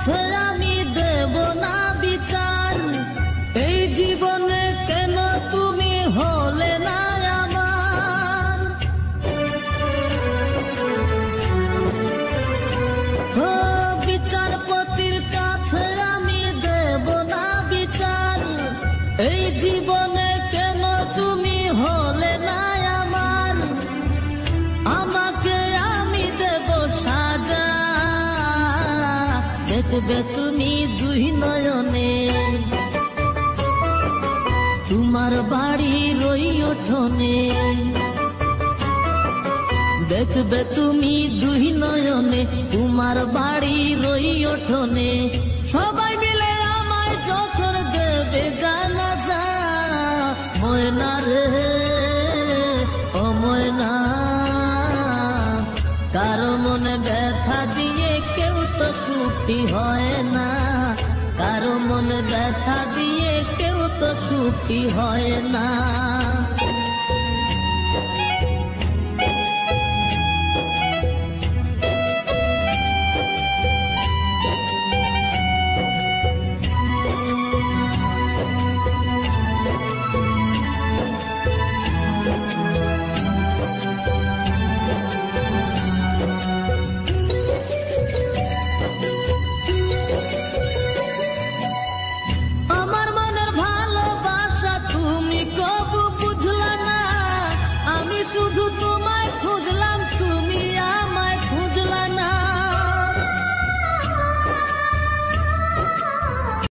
কাছে আমি দেব না বিচার, এই জীবনে কেন তুমি হলে না আমার। ও বিচারপতির কাছে আমি দেব না বিচার, এই জীবনে কেন তুমি হলে না আমার। আমাকে আমি দেব সাজা, দেখবে তুমি দুই নয়নে, তোমার বাড়ির ওই উঠোনে। দেখবে তুমি দুই নয়নে, তোমার বাড়ির ওই উঠোনে। সবাই মিলে আমায় যখন দেবে জানাজা, ময়না রে ও ময়না, কারো মনে ব্যথা দিয়ে কেউ তো সুখী হয় না, কারো মনে ব্যথা দিয়ে কেউ তো সুখী হয় না। শুধু